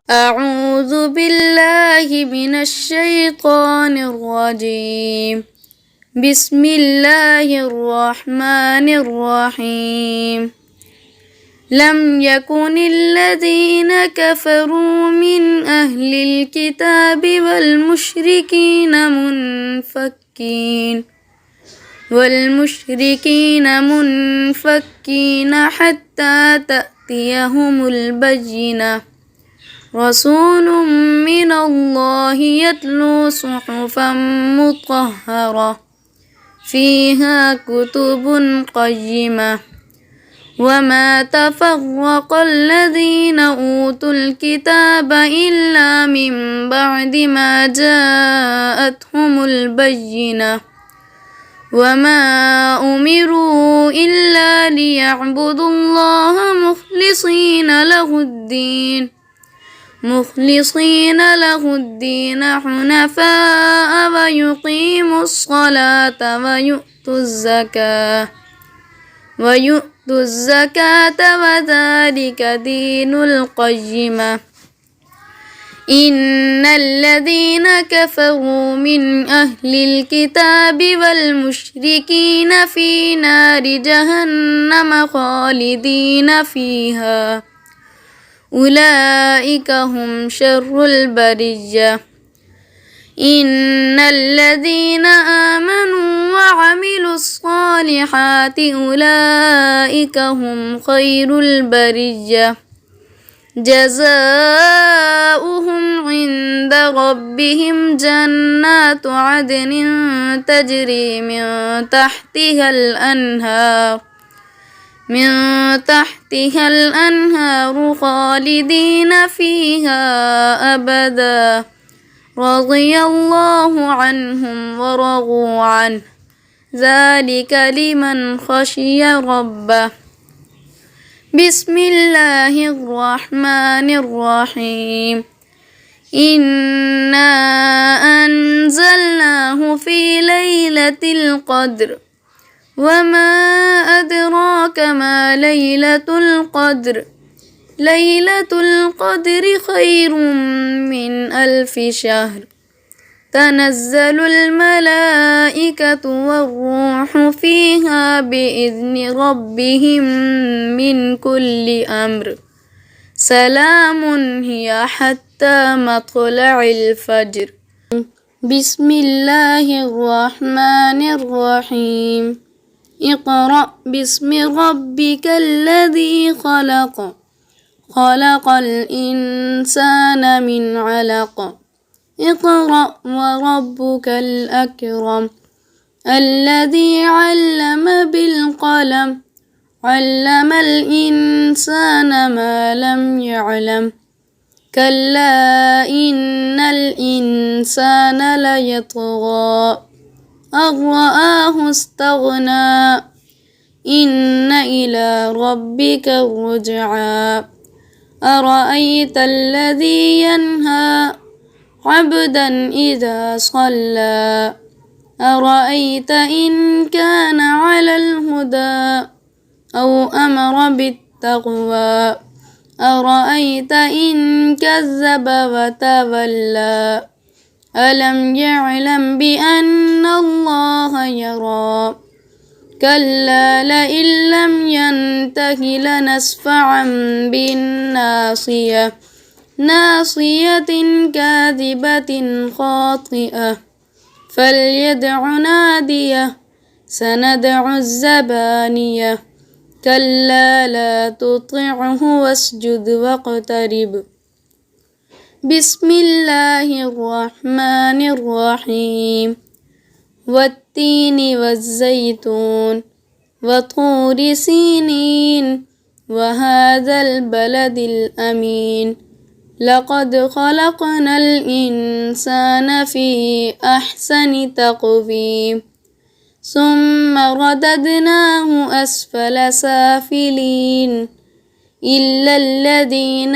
أعوذ بالله من الشيطان الرجيم. بسم الله الرحمن الرحيم. لم يكن الذين كفروا من أهل الكتاب والمشركين منفكين حتى تأتيهم البينة. رسول من الله يتلو صحفا مطهرة فيها كتب قيمة. وما تفرق الذين أوتوا الكتاب إلا من بعد ما جاءتهم البينة. وما أمروا إلا ليعبدوا الله مخلصين له الدين حنفاء ويقيموا الصلاة ويؤتوا الزكاة وذلك دين القيمة. إن الذين كفروا من أهل الكتاب والمشركين في نار جهنم خالدين فيها أولئك هم شر البرية. إن الذين آمنوا وعملوا الصالحات أولئك هم خير البرية. جزاؤهم عند ربهم جنات عدن تجري من تحتها الأنهار خالدين فيها أبدا. رضي الله عنهم ورضوا عنه ذلك لمن خشي ربه. بسم الله الرحمن الرحيم. إنا أنزلناه في ليلة القدر وما أدراك ما ليلة القدر. ليلة القدر خير من 1000 شهر. تنزل الملائكة والروح فيها بإذن ربهم من كل أمر. سلام هي حتى مطلع الفجر. بسم الله الرحمن الرحيم. اقرأ باسم ربك الذي خلق الإنسان من علق. اقرأ وربك الأكرم الذي علم بالقلم علم الإنسان ما لم يعلم. كلا إن الإنسان ليطغى أن رآه استغنى. إن إلى ربك الرجعى. أرأيت الذي ينهى عبدا إذا صلى. أرأيت إن كان على الهدى أو أمر بالتقوى. أرأيت إن كذب وتولى. ألم يعلم بأن الله يرى. كلا لئن لم ينته لنسفعا بالناصية كاذبة خاطئة. فليدع ناديه سندع الزبانية. كلا لا تطعه واسجد واقترب. بسم الله الرحمن الرحيم. والتين والزيتون وطور سينين وهذا البلد الأمين. لقد خلقنا الإنسان في أحسن تقويم ثم رددناه أسفل سافلين. إلا الذين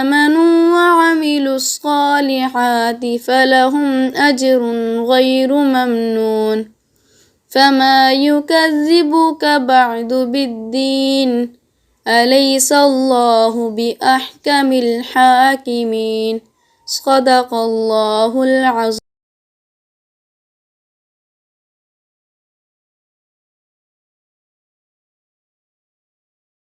آمنوا وعملوا الصالحات فلهم أجر غير ممنون. فما يكذبك بعد بالدين أليس الله بأحكم الحاكمين. صدق الله العظيم.